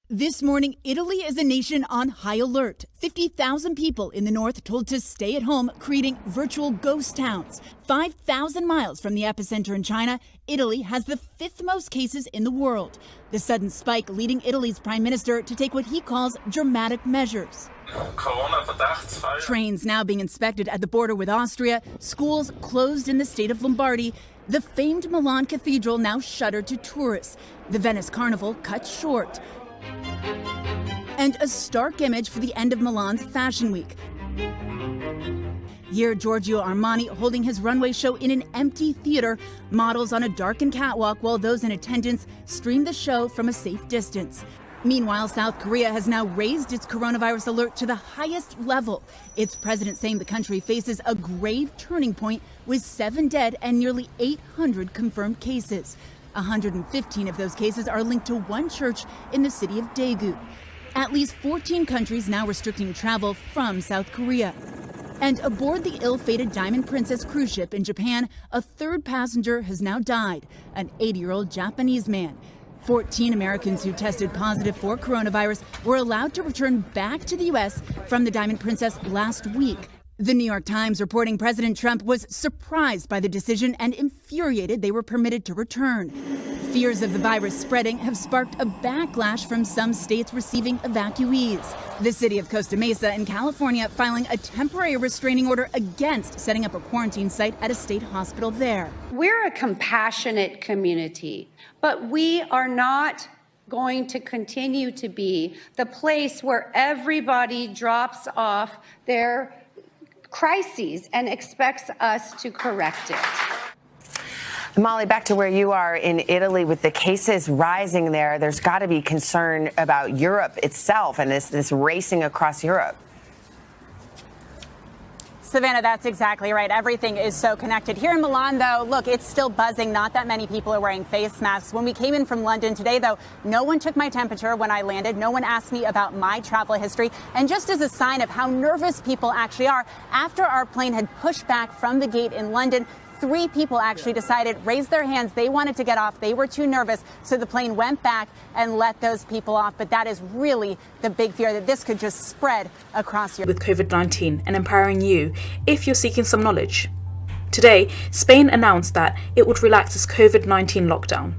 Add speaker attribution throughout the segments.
Speaker 1: This morning, Italy is a nation on high alert. 50,000 people in the north told to stay at home, creating virtual ghost towns. 5,000 miles from the epicenter in China, Italy has the fifth most cases in the world. The sudden spike leading Italy's prime minister to take what he calls dramatic measures. Trains now being inspected at the border with Austria, schools closed in the state of Lombardy, the famed Milan Cathedral now shuttered to tourists, the Venice Carnival cut short. And a stark image for the end of Milan's Fashion Week. Here, Giorgio Armani holding his runway show in an empty theater, models on a darkened catwalk while those in attendance stream the show from a safe distance. Meanwhile, South Korea has now raised its coronavirus alert to the highest level. Its president saying the country faces a grave turning point with 7 dead and nearly 800 confirmed cases. 115 of those cases are linked to one church in the city of Daegu. At least 14 countries now restricting travel from South Korea. And aboard the ill-fated Diamond Princess cruise ship in Japan, a third passenger has now died, an 80-year-old Japanese man. 14 Americans who tested positive for coronavirus were allowed to return back to the U.S. from the Diamond Princess last week. The New York Times reporting President Trump was surprised by the decision and infuriated they were permitted to return. Fears of the virus spreading have sparked a backlash from some states receiving evacuees. The city of Costa Mesa in California filing a temporary restraining order against setting up a quarantine site at a state hospital there.
Speaker 2: We're a compassionate community, but we are not going to continue to be the place where everybody drops off their crises and expects us to correct it.
Speaker 3: Molly, back to where you are in Italy with the cases rising there. There's got to be concern about Europe itself and this racing across Europe.
Speaker 4: Savannah, that's exactly right. Everything is so connected. Here in Milan, though, look, it's still buzzing. Not that many people are wearing face masks. When we came in from London today, though, no one took my temperature when I landed. No one asked me about my travel history. And just as a sign of how nervous people actually are, after our plane had pushed back from the gate in London, 3 people actually decided, raised their hands. They wanted to get off. They were too nervous. So the plane went back and let those people off. But that is really the big fear, that this could just spread across Europe.
Speaker 5: With COVID-19 and empowering you if you're seeking some knowledge. Today, Spain announced that it would relax its COVID-19 lockdown.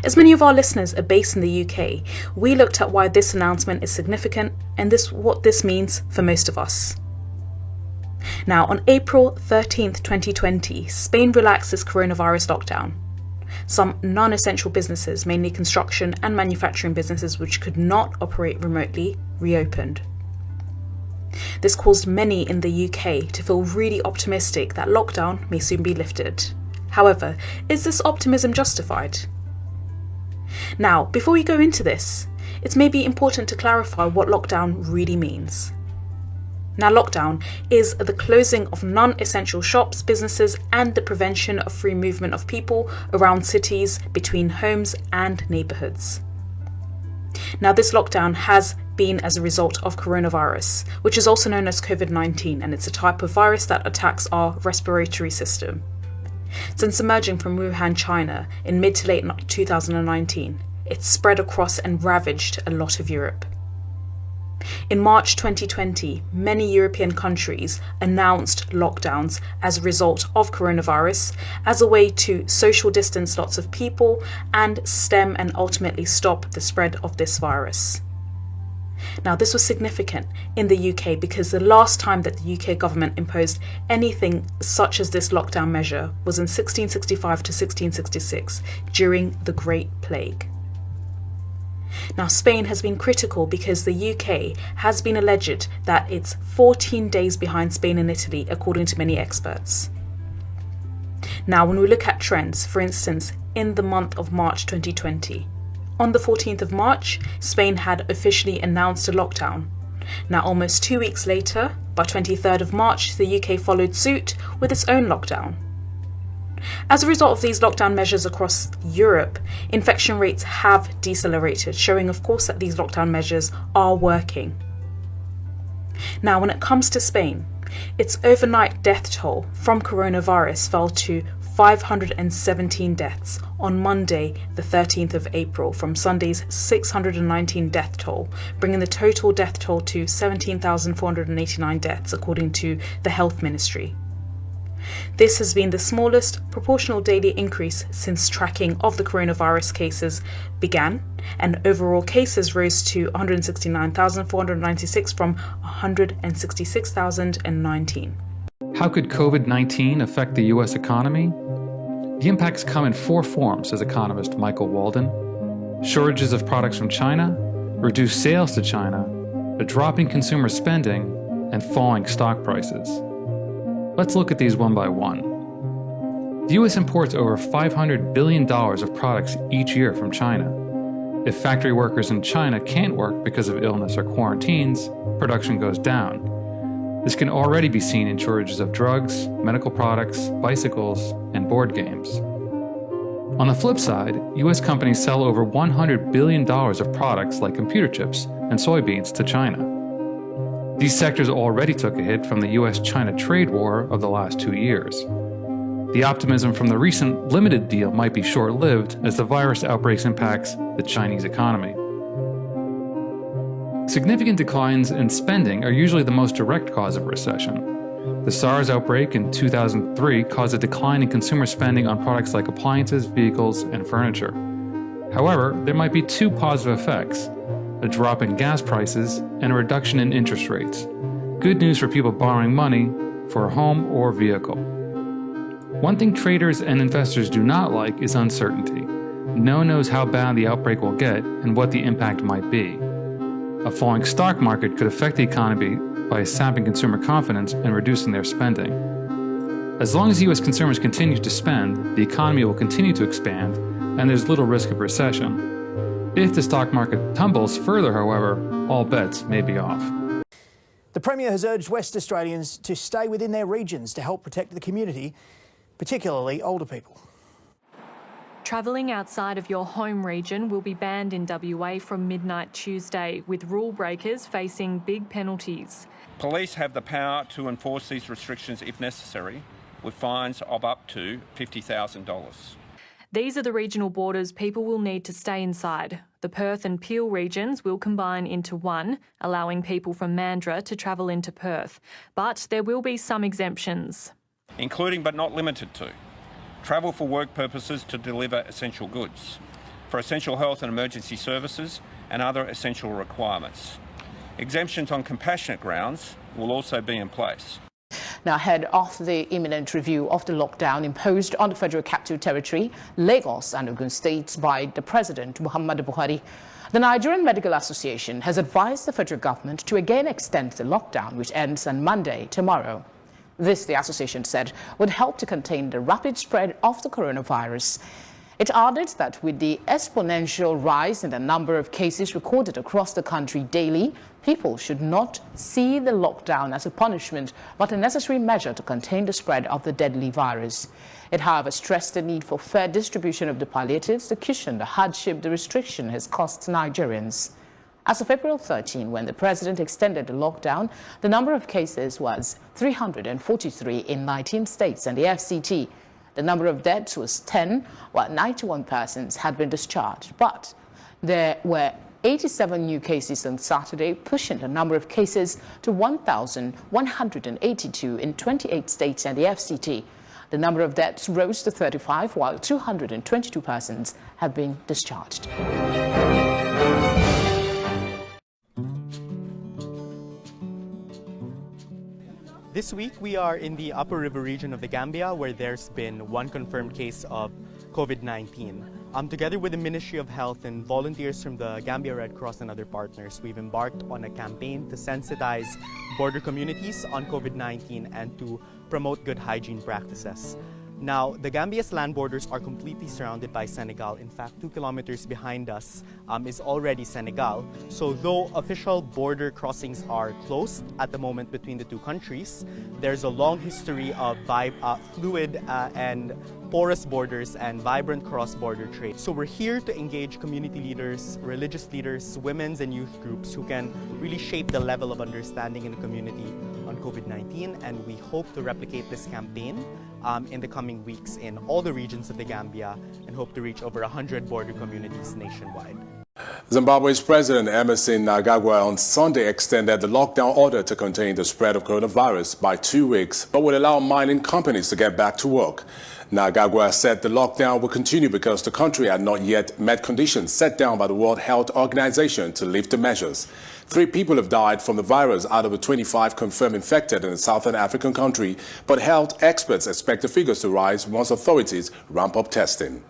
Speaker 5: As many of our listeners are based in the UK, we looked at why this announcement is significant and what this means for most of us. Now, on April 13th, 2020, Spain relaxed its coronavirus lockdown. Some non-essential businesses, mainly construction and manufacturing businesses which could not operate remotely, reopened. This caused many in the UK to feel really optimistic that lockdown may soon be lifted. However, is this optimism justified? Now, before we go into this, it's maybe important to clarify what lockdown really means. Now, lockdown is the closing of non-essential shops, businesses, and the prevention of free movement of people around cities, between homes and neighbourhoods. Now, this lockdown has been as a result of coronavirus, which is also known as COVID-19, and it's a type of virus that attacks our respiratory system. Since emerging from Wuhan, China in mid to late 2019, it's spread across and ravaged a lot of Europe. In March 2020, many European countries announced lockdowns as a result of coronavirus as a way to social distance lots of people and stem and ultimately stop the spread of this virus. Now, this was significant in the UK because the last time that the UK government imposed anything such as this lockdown measure was in 1665 to 1666 during the Great Plague. Now, Spain has been critical because the UK has been alleged that it's 14 days behind Spain and Italy, according to many experts. Now, when we look at trends, for instance, in the month of March 2020, on the 14th of March, Spain had officially announced a lockdown. Now, almost 2 weeks later, by 23rd of March, the UK followed suit with its own lockdown. As a result of these lockdown measures across Europe, infection rates have decelerated, showing of course that these lockdown measures are working. Now, when it comes to Spain, its overnight death toll from coronavirus fell to 517 deaths on Monday, the 13th of April, from Sunday's 619 death toll, bringing the total death toll to 17,489 deaths, according to the Health Ministry. This has been the smallest proportional daily increase since tracking of the coronavirus cases began, and overall cases rose to 169,496 from 166,019.
Speaker 6: How could COVID-19 affect the U.S. economy? The impacts come in four forms, says economist Michael Walden. Shortages of products from China, reduced sales to China, a drop in consumer spending, and falling stock prices. Let's look at these one by one. The U.S. imports over $500 billion of products each year from China. If factory workers in China can't work because of illness or quarantines, production goes down. This can already be seen in shortages of drugs, medical products, bicycles, and board games. On the flip side, U.S. companies sell over $100 billion of products like computer chips and soybeans to China. These sectors already took a hit from the U.S.-China trade war of the last 2 years. The optimism from the recent limited deal might be short-lived as the virus outbreaks impacts the Chinese economy. Significant declines in spending are usually the most direct cause of recession. The SARS outbreak in 2003 caused a decline in consumer spending on products like appliances, vehicles, and furniture. However, there might be two positive effects: a drop in gas prices and a reduction in interest rates. Good news for people borrowing money for a home or vehicle. One thing traders and investors do not like is uncertainty. No one knows how bad the outbreak will get and what the impact might be. A falling stock market could affect the economy by sapping consumer confidence and reducing their spending. As long as U.S. consumers continue to spend, the economy will continue to expand, and there's little risk of recession. If the stock market tumbles further, however, all bets may be off.
Speaker 7: The Premier has urged West Australians to stay within their regions to help protect the community, particularly older people.
Speaker 8: Travelling outside of your home region will be banned in WA from midnight Tuesday, with rule breakers facing big penalties.
Speaker 9: Police have the power to enforce these restrictions if necessary, with fines of up to $50,000.
Speaker 8: These are the regional borders people will need to stay inside. The Perth and Peel regions will combine into one, allowing people from Mandurah to travel into Perth. But there will be some exemptions.
Speaker 9: Including but not limited to travel for work purposes to deliver essential goods, for essential health and emergency services and other essential requirements. Exemptions on compassionate grounds will also be in place.
Speaker 10: Now, ahead of the imminent review of the lockdown imposed on the Federal Capital Territory, Lagos and Ogun states by the President Muhammadu Buhari, the Nigerian Medical Association has advised the federal government to again extend the lockdown, which ends on Monday, tomorrow. This, the association said, would help to contain the rapid spread of the coronavirus. It added that with the exponential rise in the number of cases recorded across the country daily, people should not see the lockdown as a punishment, but a necessary measure to contain the spread of the deadly virus. It, however, stressed the need for fair distribution of the palliatives to cushion the hardship the restriction has cost Nigerians. As of April 13, when the president extended the lockdown, the number of cases was 343 in 19 states and the FCT. The number of deaths was 10, while 91 persons had been discharged. But there were 87 new cases on Saturday, pushing the number of cases to 1,182 in 28 states and the FCT. The number of deaths rose to 35, while 222 persons have been discharged.
Speaker 11: This week, we are in the Upper River region of the Gambia, where there's been one confirmed case of COVID-19. Together with the Ministry of Health and volunteers from the Gambia Red Cross and other partners, we've embarked on a campaign to sensitize border communities on COVID-19 and to promote good hygiene practices. Now, the Gambia's land borders are completely surrounded by Senegal. In fact, 2 kilometers behind us is already Senegal. So though official border crossings are closed at the moment between the two countries, there's a long history of fluid and porous borders and vibrant cross-border trade. So we're here to engage community leaders, religious leaders, women's and youth groups who can really shape the level of understanding in the community on COVID-19, and we hope to replicate this campaign in the coming weeks in all the regions of the Gambia and hope to reach over 100 border communities nationwide.
Speaker 12: Zimbabwe's President Emmerson Mnangagwa on Sunday extended the lockdown order to contain the spread of coronavirus by 2 weeks, but would allow mining companies to get back to work. Mnangagwa said the lockdown will continue because the country had not yet met conditions set down by the World Health Organization to lift the measures. 3 people have died from the virus out of the 25 confirmed infected in the southern African country, but health experts expect the figures to rise once authorities ramp up testing.